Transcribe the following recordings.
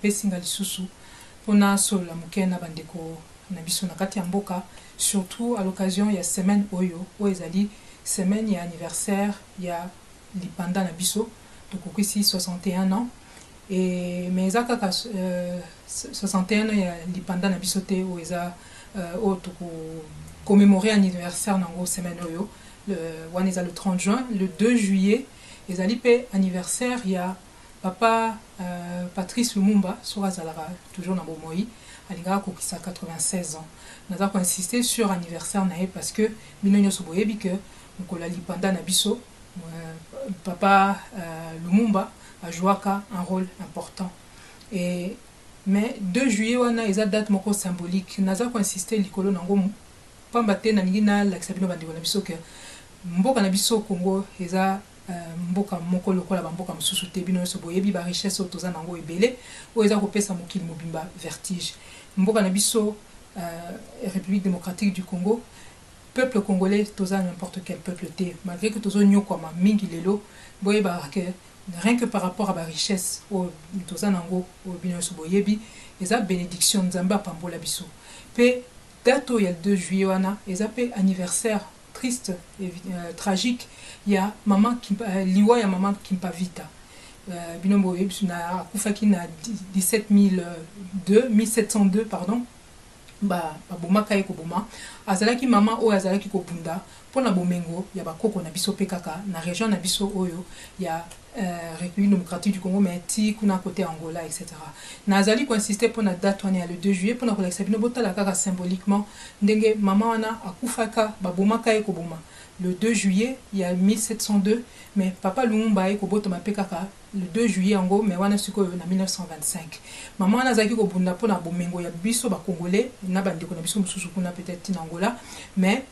pesinga lisusu pona solola moke na bandeko na biso na kati ya mboka, surtout à l'occasion ya semaine oyo ezali semaine ya anniversaire ya lipanda na biso tokokwisi 61 ans. Et mais eza kaka 61 ans ya lipanda na biso te oyo eza oyo toko commémorer anniversaire nango semaine oyo wana eza le 30 juin. Le 2 juillet ezali pe anniversaire ya papa Patrice Lumumba soki azalaka toujours na bomoi alingaka kokisa 96 ans. Naza insister sur anniversaire na ye parce que bino nyonso boyebi ke mokolo ya lipanda na biso papa Lumumba a joué un rôle important. Et mais 2 juillet wana eza date moko symbolique. Naza insister likolo nango pamba te na ningi na lakisa bino bandeko na biso ke mboka na biso Congo eza mboka moko lokola bamboka mosusu te bino nyonso boyebi ba richesse oyo toza nango ebele oyo eza kopesa mokili mobimba vertige. Mboka na biso République démocratique du Congo, peuple congolais toza n'importe quel peuple te, malgré que tozo nyokwama mingi lelo boyeba ke rien que par rapport à la richesse oyo toza nango oyo bino nyonso boyebi eza bénédiction nzambe apambola biso. Pe date oyo ya 2 juillet wana eza pe anniversaire triste et tragique ya maman liwa ya maman Kimpavita. Binombo na akufaki na 1702 pardon, babomaka ye koboma azalaki mama oyo azalaki kobunda mpona bomengo ya bakoko na biso pe kaka na région na biso oyo ya République démocratique du Congo, mais ti kuna côté Angola etc. Nazali insister mpona date wana ya le 2 juillet mpona kolakisa bino botala kaka symboliquement ndenge mama wana akufaka babomaka ye koboma le 2 juillet il y a 1702, mais papa Lumumba ye kobotama pe kaka le 2 juillet ango, mais wana sikoyo na 1925 mama wana azalaki kobunda mpona bomengo ya biso bakongolais na bandeko na biso mosusu kuna peut-être na Angola, mais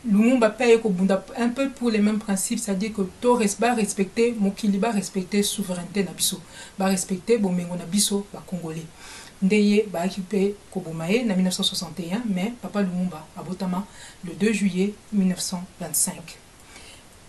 Lumumba paye kobunda un peu pour les mêmes principes, c'est-à-dire que to respecter mokili ba respecter souveraineté na biso ba respecter bomengo na biso ba congolais ndeye ba occupé kobomaye na 1961, mais papa Lumumba abotama le 2 juillet 1925.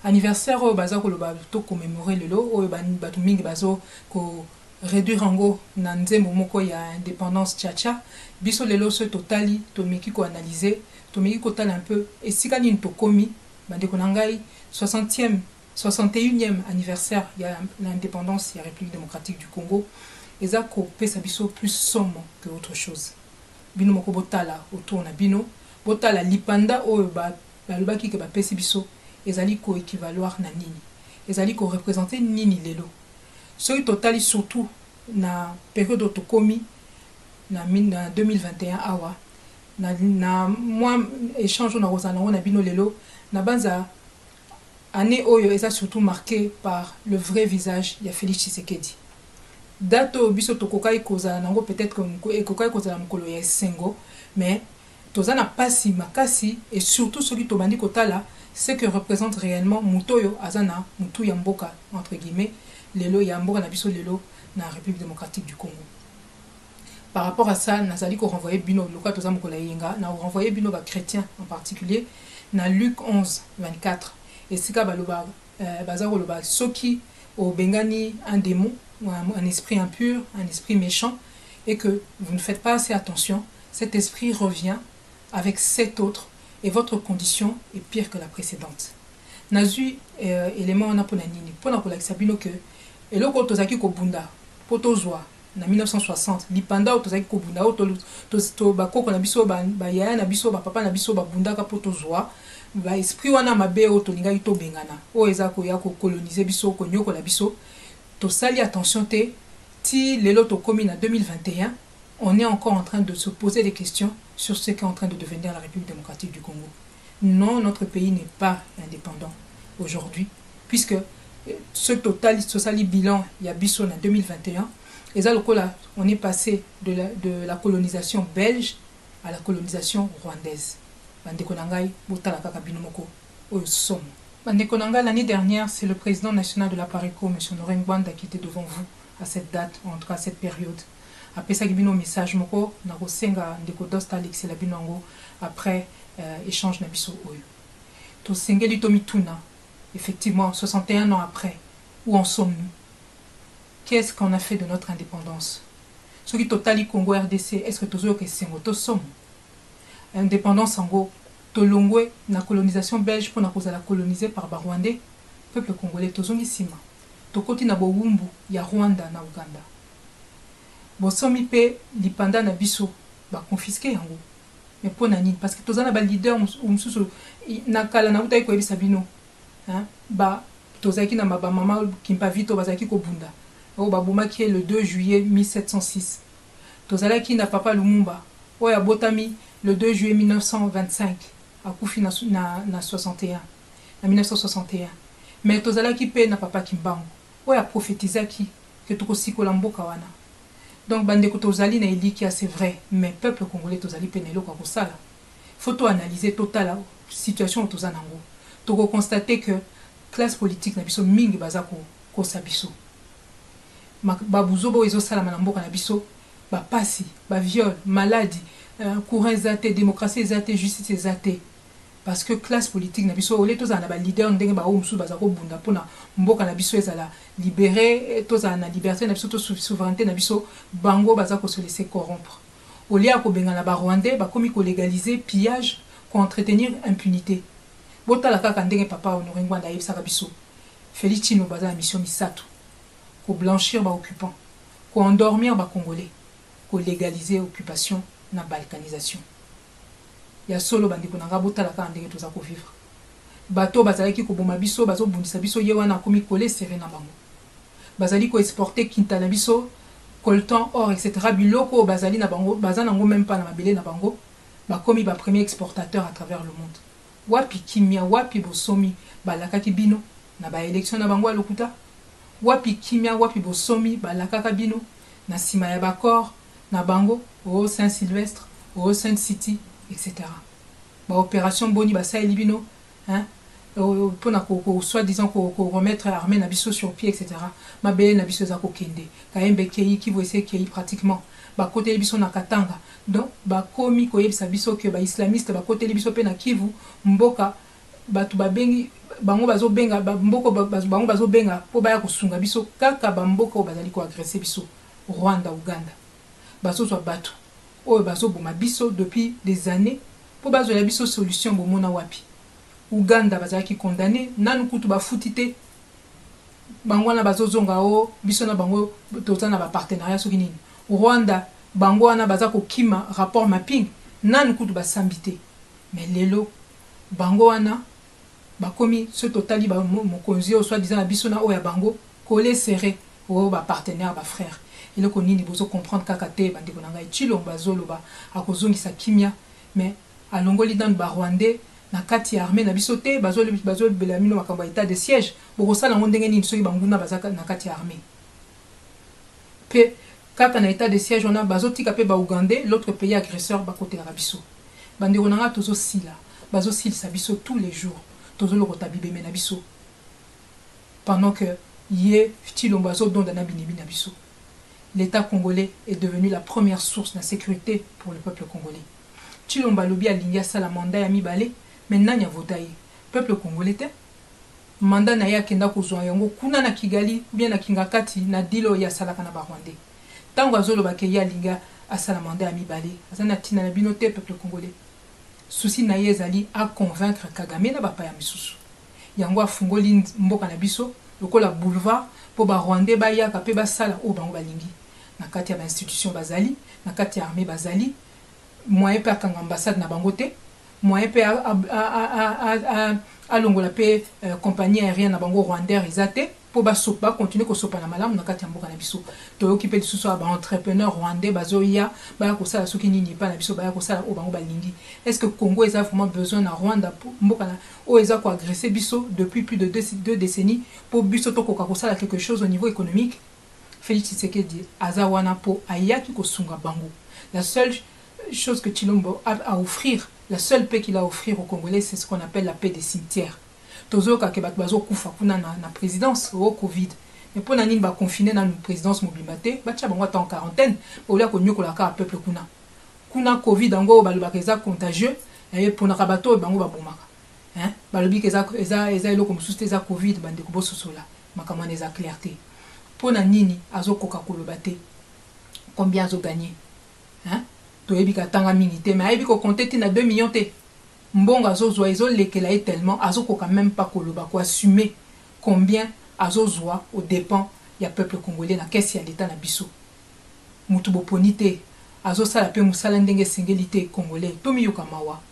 Anniversaire oyo baza koloba to commémorer lelo oyo bato mingi bazo ko réduire ango na nzembo moko ya indépendance tchatcha biso lelo so totali tomeki ko analyser tomeki ko tala un peu esika nini tokomi bandeko na ngai 61e anniversaire ya l'indépendance ya République démocratique du Congo eza ko pesa biso plus somme que autre chose. Bino moko botala autour na bino botala lipanda oyo balobaki ke bapesi biso ezali ko équivaloir na nini ezali ko représenter nini lelo soki totali surtout na période tokomi na 2021 awa na moi échange na kozana na bino lelo na banza année oyo eza surtout marqué par le vrai visage ya Félix Tshisekedi. Date oyo biso tokokai kozala nango peut-être que ekokai kozala mokolo ya esengo, mais toza na pasi makasi et surtout soki tobandi kotala ce que représente réellement mutoyo azana mutu ya mboka entre guillemets lelo ya mboka na biso lelo na République démocratique du Congo. Par rapport à ça, nazali ko renvoyer bino loka toza mokolo yenga na renvoyer bino ba chrétiens en particulier na Luc 11:24 et sika baloba bazaro loba soki au bengani un démon ou un esprit impur, un esprit méchant et que vous ne faites pas assez attention, cet esprit revient avec 7 autres et votre condition est pire que la précédente. Nazu élément on a pour la nini pour la sabino que et loko tozaki ko bunda potozwa na 1960 lipanda tozaki ko bunda to bakoko na biso ba yaya na biso ba papa na biso ba bunda ka potozwa ba esprit wana mabe o to linga to bengana o ezako ya ko coloniser biso ko nyoko la biso to sali attention te ti lelo to komi na 2021 on est encore en train de se poser des questions sur ce qu'est en train de devenir la République démocratique du Congo. Non, notre pays n'est pas indépendant aujourd'hui, puisque ce total, ce bilan, il y a Bisson en 2021, et ça, on est passé de la colonisation belge à la colonisation rwandaise. L'année dernière, c'est le président national de la PARECO, M. Noren Gwanda, qui était devant vous à cette date, en tout cas à cette période. Après ça, il y a un message après échange nabiso oyo. To sengeli tomituna. Effectivement, 61 ans après, où en sommes-nous? Qu'est-ce qu'on a fait de notre indépendance? Ce qui totali Congo RDC, est-ce que toujours que c'est moto somme? Indépendance en gros, tolongwe na colonisation belge pour na cause la colonisée par Rwandais, peuple congolais tozongi sima. Tokoti na bowumbu ya Rwanda na Uganda. Bosomi pe lipanda na biso ba confisquer yango. Mais pour nani parce que tozana ba leader umsusu na kala na utai ko ebisa bino. Hein? Ba tozaki na ba mama kimpa vito bazaki ko bunda. O ba bomaki le 2 juillet 1706. Tozalaki na papa Lumumba. Oya botami le 2 juillet 1925 à Koufi na 61 na 1961. Mais tozalaki pe na papa Kimbangu. Oya prophétisaki que tokosikola mboka wana. Donc bandeko tozali na eliki c'est vrai, mais peuple congolais tozali penelo kwa kosala. Faut to analyser total situation tozana ngo. Toko constater que classe politique na biso mingi baza ko sabiso. Ba buzobo ezo sala na mboka na biso, ba pasi, ba viol, maladie, courant zate, démocratie zate, justice zate. Parce que classe politique na biso ole tozana ba leader ndenge ba omsu baza ko bunda pona mboka na biso ezala libéré, tozana na liberté na biso to souveraineté na biso bango baza ko se laisser corrompre. Olia ko benga na ba Rwandais ba komi ko légaliser pillage, ko entretenir impunité. Bota la kaka ndenge papa Honoré Ngwanda yebisaka biso. Félix Tshino baza na mission misato. Ko blanchir ba occupants, ko endormir ba congolais, ko légaliser occupation na balkanisation. Ya solo bandeko na ngabota la ka ndenge toza ko vivre. Bato bazalaki ko boma biso bazo bundisa biso ye wana komi kolé serré na bango. Bazali ko exporter kinta na biso, coltan, or etc. Biloko bazali na bango, bazana ngo même pas na mabele na bango, ba komi ba premier exportateur à travers le monde. Wapi kimia, wapi bosomi, balakaki bino na ba élection na bango lokuta. Wapi kimia, wapi bosomi, balakaka bino na sima ya bakor na bango au Saint-Sylvestre, au Saint-City, etc. Ba opération boni ba sa elibino, hein, pour na soi-disant ko remettre armée na biso sur pied, etc. Ma belle na biso za ko kende. Kaembe kei qui veut essayer kei pratiquement. Ba côté biso na Katanga. Donc ba komi ko yebisa biso que ba islamiste ba côté biso pe na Kivu, mboka batu ba bengi bango bazo benga mboko bango bazo benga po ba ya kosunga biso kaka ba mboka bazali ko agresser biso Rwanda, Uganda. Baso so batu oyo bazo boma biso depuis des années po bazo la biso solution bomona wapi. Uganda bazaki condamné nanu kutu ba futite bango na bazo zonga o biso na bango tozana ba partenariat soki nini. Rwanda bango wana bazako kima rapport mapping nanu kutu ba sambité. Mais lelo bango wana bakomi ce totali ba mokonzi o soit disant biso na o ya bango collé serré o ba partenaire ba frère. Il ko nini bozo comprendre kakate bandeko nanga Tshilomba zoloba akozongisa kimia mais alongoli dans ba Rwandais na kati ya armée na biso te bazo belamino makambo état de siège boko sala ndenge nini soki banguna bazaka na kati ya armée pe kaka na état de siège on a bazo tika pe ba Ougandais l'autre pays agresseur ba côté la biso bandeko nanga tozo sila bazo silisa biso tous les jours tozo lokota bibeme na biso pendant que yé Tshilomba zo donda na binibi na biso. L'État congolais est devenu la première source de sécurité pour le peuple congolais. Tshilomba lobi alingia sala mandat ya mibale, maintenant nya votaye. Peuple congolais te mandat na ya kenda kozwa yango kuna na Kigali ou bien na Kingakati na dilo ya salaka na ba Rwandais. Tango azoloba ke ya linga asala mandat ya mibale, azana tina na bino te peuple congolais. Souci na ye ezali à convaincre Kagame na bapa ya misusu. Yango afungoli mboka na biso lokola boulevard po ba Rwandais ba ya kape ba sala o bango balingi. Na kati ya ba institution bazali, na kati ya armée bazali, moyen pe akanga ambassade na bango te, moyen pe a longola pe compagnie aérienne na bango Rwandair izate po ba sopa continuer ko sopa na malamu na kati ya mboka na biso. To occupé de sous ba entrepreneur rwandais bazoya ba ko sala soki nini pa na biso ba ko sala o bango balingi. Est-ce que Congo a vraiment besoin na Rwanda pour mboka na o eza ko agresser biso depuis plus de 2 décennies pour biso to ko sala quelque chose au niveau économique? Félix Tshisekedi azawana po ayaki ko sunga bango. La seule chose que Tshilomba a à offrir, la seule paix qu'il a à offrir aux Congolais, c'est ce qu'on appelle la paix des cimetières. Tozoka ke bat bazo kufa kuna na présidence au Covid. Mais pour nani ba confiner na présidence mobilimate, ba tcha bango en quarantaine, pour la ko nyokola ka peuple kuna. Kuna Covid ngo ba lobaka eza contagieux, et pour na kabato bango ba bomaka. Hein? Ba lobi ke eza eloko mususu eza Covid bande ko bososola. Makamane eza clarté. Pour na nini azokoka koloba te. combien azo gagné hein toyebi katanga mingi te mais ayebi ko compter tina 2 millions te mbongo azozwa ezolekela ye tellement azokoka même pas koloba ko assumer combien azozwa au dépend ya peuple congolais na kesi ya l'état na biso mutu boponi te azosala pe musala ndenge esengeli te congolais tomiyoka mawa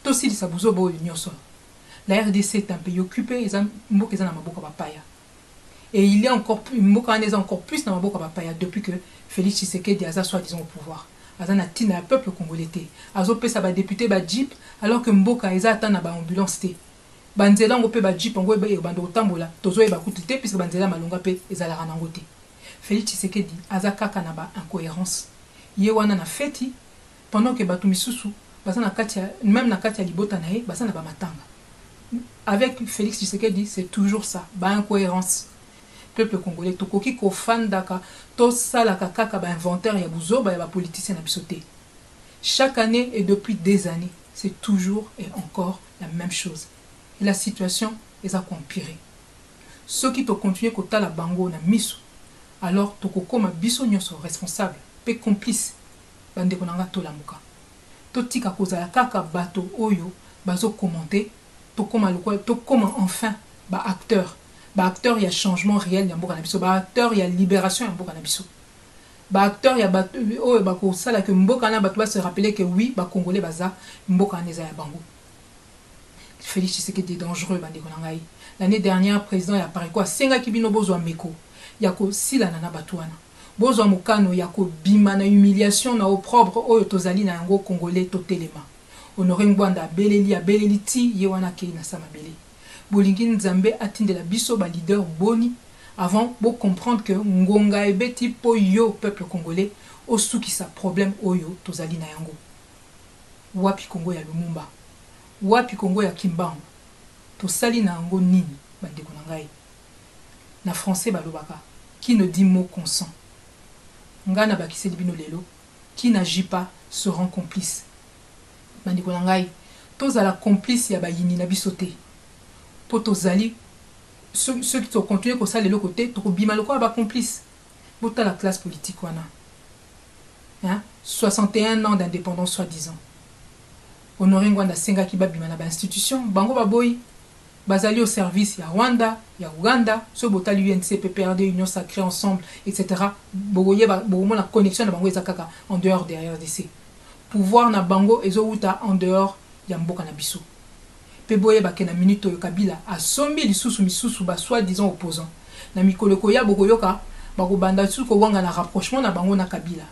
tosilisa buzoba oyo nyonso. La RDC est un pays occupé, ils ont na maboka bapaya. Et il y a encore plus, encore plus dans maboka bapaya depuis que Félix Tshisekedi a soi-disant au pouvoir. Azana tina le peuple congolais té. Azo pe sa ba député ba jeep alors que mboka eza ata na ba ambulance té. Banzela ngo pe ba jeep ngo ba bando tambola. Tozo e ba kutu té puisque banzela malonga pe ezala ranango té. Félix Tshisekedi aza kaka na ba incohérence. Ye wana na feti pendant que batu misusu basana katia même na katia libota na ye basana ba matanga. Avec Félix Tshisekedi, c'est toujours ça, ba incohérence. Peuple congolais, tokoki ko fandaka, to salaka kaka ba inventaire ya buzo ba politicien na bisoté. Chaque année et depuis des années, c'est toujours et encore la même chose. Et la situation est à empirer. Ceux qui te continuent kota la bango na miso, alors tokoko ma biso nyonso responsable, pe complice, bande konanga to la muka. To tika kozala kaka bato oyo bazo commenter. Comment enfin ba acteur il y a changement réel ya mboka na biso ba acteur il y a libération ya mboka na biso ba acteur il y a ba oh ba ko sala que mboka na ba se rappeler que oui ba congolais baza mboka neza ya bango. Félix Tshisekedi est dangereux bande konangai. L'année dernière président ya pare quoi senga kibino bozo meko ya ko sila na batwana bozo mokano ya ko bima na humiliation na opprobre oyo tozali na yango congolais totelema. Honoré Ngwanda beleli ti yewana ke na sama belé. Bolingi Nzambe atindela biso ba leader boni avant bo comprendre que ngonga ebeti po yo peuple congolais osuki sa problème oyo tozali na yango. Wapi Congo ya Lumumba. Wapi Congo ya Kimbangu. To sali na yango nini bandeko na ngai. Na français balobaka qui ne dit mot consent. Ngana bakiseli bino lelo qui n'agit pas se rend complice. Bandiko nangai tozala complice ya bayini na bisoté po tozali ceux qui sont continuer ko sala le côté to bima loko ba complice bota la classe politique wana hein 61 ans d'indépendance soi-disant Honoré Ngwanda senga ki ba bima na ba institution bango ba boy bazali au service ya Rwanda ya Uganda so botali UNC PPRD Union Sacrée Ensemble etc. bogoye ba bomo la connexion na bango ezakaka en dehors des RDC. Pouvoir na bango ezouta en dehors ya mboka na biso. Pe boye ba kena minute oyo Kabila asombi lisusu misusu ba soi-disant opposant. Na mikolo ko ya bokoyoka ba ko banda su ko wanga na rapprochement na bango na Kabila.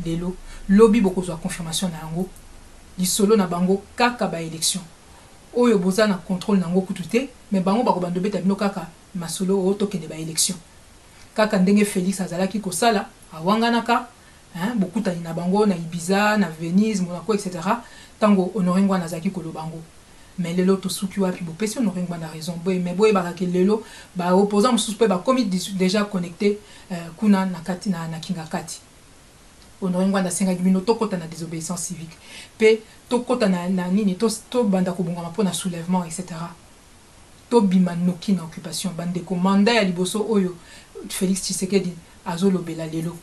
Lelo lobby bokozwa confirmation na yango. Lisolo na bango kaka ba élection. Oyo boza na contrôle nango kutute mais bango ba ko bando beta bino kaka masolo o to kende ba élection. Kaka ndenge Félix azalaki ko sala awanga naka hein bokutani na bango na Ibiza na Venise Monaco etc. Tango Honoré Ngwanda zaki kolo bango mais lelo to suki wapi bo pesi Honoré Ngwanda raison boy mais boy ba ke lelo ba opposant mususu pe ba komi déjà connecté kuna na kati na kinga kati Honoré Ngwanda senga bino to kota na désobéissance civique pe to kota na nini to banda ko bongama po na soulèvement etc. To bima noki na occupation bande ko mandat ya liboso oyo Félix Tshisekedi azolobela lelo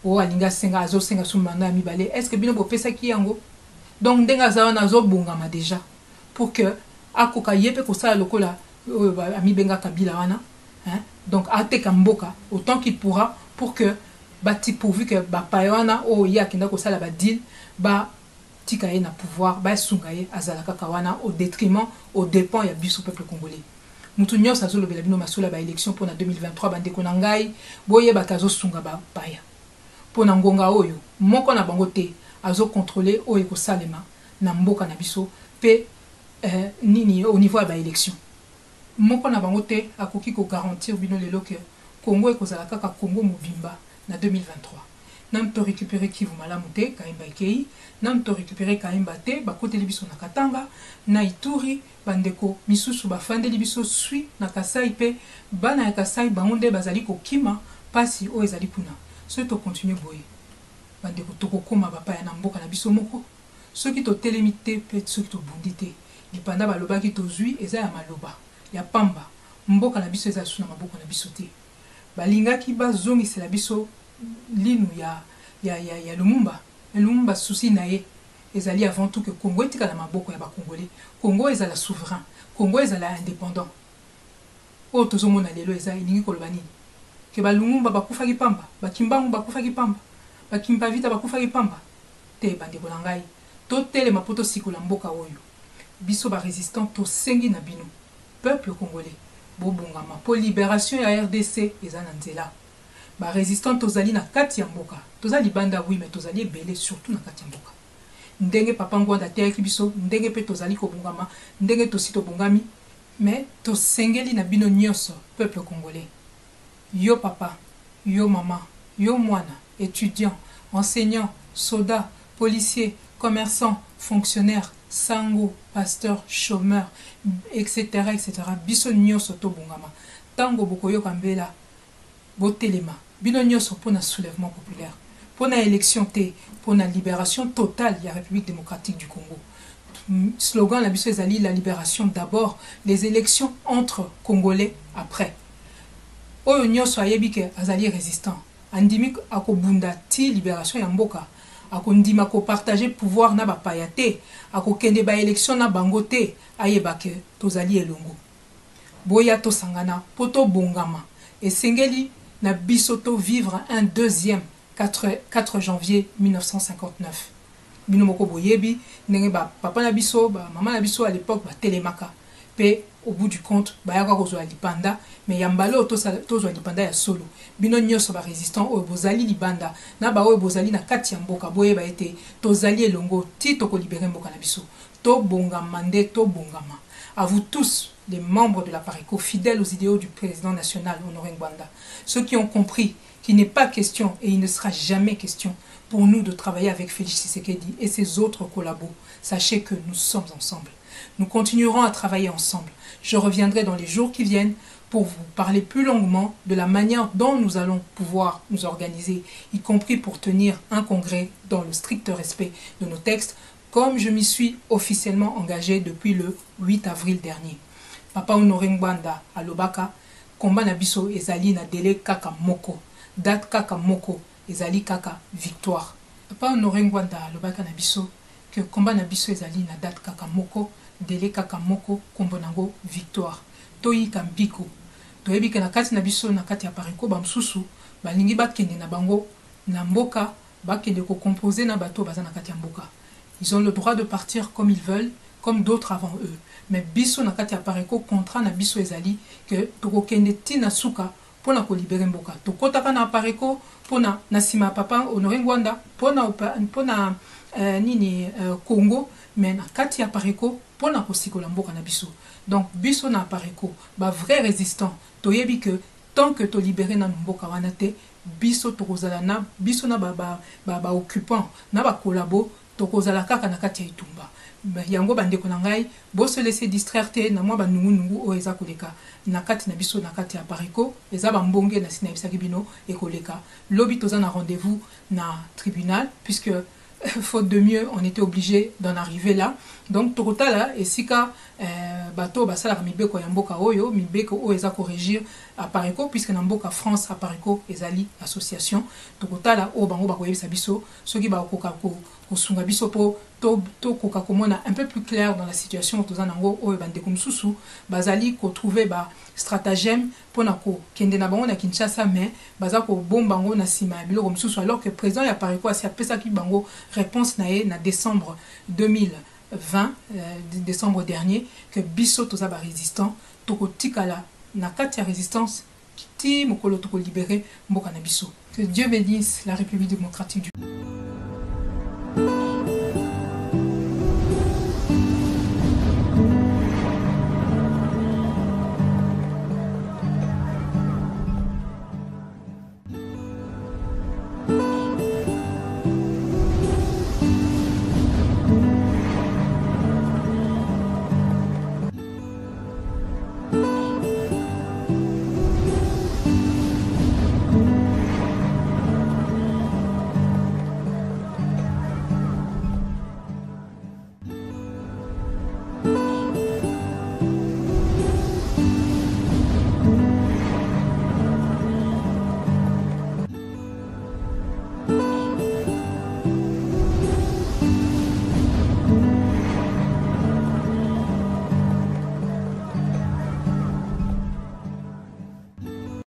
o alinga senga azo senga sous mandat mibale est-ce que bino bo pesa ki yango donc ndenga za wana zo bongama déjà pour que akoka yepe ko sala lokola ami benga Kabila wana hein donc ateka mboka autant qu'il pourra pour que bati pourvu que ba payana o ya kinda ko sala ba deal ba tikaye na pouvoir ba sungaye azalaka kawana au détriment au dépens ya biso peuple congolais. Mutu nyonso azolobela bino masula ba élection pour na 2023 bande ko ngai boye bakazo sunga ba paya. Pour na ngonga oyo moko na bango te azo contrôler oyo ko salema na mboka na biso pe nini au niveau ba élection. Moko na bango te akoki ko garantir bino lelo que Congo ekozala kaka Congo mobimba na 2023. Nam to récupérer Kivu malamu te Kaimba Ikei, nam to récupérer Kaimba te bakoteli biso na Katanga, na Ituri bandeko misusu bafandeli biso sui na Kasai pe bana ya Kasai bangonde bazali ko kima pasi o ezali kuna. Ceux to continuer boye. Bandeko toko koma bapa ya na mboka na biso moko. Ceux qui to telemité pe ceux qui to bondité. Lipanda baloba ki to zui eza ya maloba, ya pamba. Mboka na biso eza suna maboko na biso te. Balinga ki bazongi c'est la biso linu ya Lumumba. Lumumba souci nae ezali avant tout que Congo etika na maboko ya ba Congolais. Congo ezala souverain, Congo ezala indépendant. O tozomona lelo eza ilingi koloba nini? Que ba Lumumba bakufaki pamba, ba Kimbangu bakufaki pamba, ba Kimpavita bakufaki pamba. Te bandeko na ngai, to telema poto sikola mboka oyo. Biso ba résistant to sengi na bino. Peuple congolais, bobongama po libération ya RDC eza na nzela. Ba résistant tozali na kati ya mboka. Tozali banda oui mais tozali ebele surtout na kati ya mboka. Ndenge papa Ngwanda teyaki biso, ndenge pe tozali kobongama, ndenge tosi tobongami, mais tosengeli na bino nyonso peuple congolais. Yo papa, yo maman, yo mwana, étudiant, enseignant, soldat, policier, commerçant, fonctionnaire, sango, pasteur, chômeur, etc. Biso nyonso tobongama. Tango bokoyo kambela, botelema. Bino nyonso pour un soulèvement populaire. Pour une élection T, pour une libération totale de la République démocratique du Congo. Slogan la biso ezali la libération d'abord, les élections entre Congolais après. Oyo nyonso ayebi ke azali résistant. Andimi akobunda ti libération ya mboka. Akondima ko partager pouvoir na ba payate, akokende ba élection na bango te, ayeba ke tozali elongo. Boya to sangana poto bongama. Esengeli na biso to vivre un deuxième 4 janvier 1959. Bino moko boyebi, ndenge ba papa na biso, ba maman na biso à l'époque ba telemaka. Pe au bout du compte, ba yaka kozwa lipanda, mais yambalo tozwa lipanda ya solo. Bino nyonso ba résistant oyo bozali libanda, na ba oyo bozali na kati ya mboka boyeba ete tozali elongo ti toko libérer mboka na biso. To bongama nde to bongama. À vous tous, les membres de la PARECO, fidèles aux idéaux du président national Honoré Ngwanda, ceux qui ont compris qu'il n'est pas question et il ne sera jamais question pour nous de travailler avec Félix Tshisekedi et ses autres collabos. Sachez que nous sommes ensemble. Nous continuerons à travailler ensemble. Je reviendrai dans les jours qui viennent pour vous parler plus longuement de la manière dont nous allons pouvoir nous organiser, y compris pour tenir un congrès dans le strict respect de nos textes, comme je m'y suis officiellement engagé depuis le 8 avril dernier. Papa Honoré Ngwanda alobaka, combat na biso ezali na délai kaka moko, date kaka moko, ezali kaka victoire. Papa Honoré Ngwanda alobaka na biso que combat na biso ezali na date kaka moko, délai kaka moko, kombo nango victoire. Toyika mbiko. Toyebi na kati na biso na kati ya PARECO bamsusu, balingi bakende na bango na mboka, bakende ko composer na bato baza na kati ya mboka. Ils ont le droit de partir comme ils veulent, comme d'autres avant eux. Mais biso na kati ya PARECO contrat na biso ezali que tokokende tina suka pona ko libérer mboka. Tokotaka na PARECO pona na sima papa Honoré Ngwanda pona Congo, mais na kati ya PARECO pona ko sikola mboka na biso. Donc biso na PARECO ba vrai résistant toyebi que tant que to libérer na mboka wana te biso tokozala na biso na ba occupant na ba collabo tokozala kaka na kati ya itumba. Yango bandeko na ngai bo se laisser distraire te na mwa banungu o eza koleka na kati na biso na kati ya PARECO eza bambonge na sina bisaki bino ekoleka lobi toza na rendez-vous na tribunal puisque faute de mieux on était obligé d'en arriver là. Donc tokotala esika bato basala mibeko ya mboka oyo mibeko o eza corrigir à PARECO puisque na mboka France à PARECO ezali association tokotala o bango bakoyebisa biso soki bakoka ko sunga biso po to koka komona un peu plus clair dans la situation toza nango oyo bandeko mususu bazali ko trouver ba stratagème pona ko kende na bango na Kinshasa mais baza ko bomba bango na sima ya biloko mususu alors que président ya PARECO asi apesa ki bango réponse na ye na décembre 2020 décembre dernier que biso toza ba résistant toko tikala na kati ya résistance ti mokolo toko libérer mboka na biso. Que Dieu bénisse la République démocratique du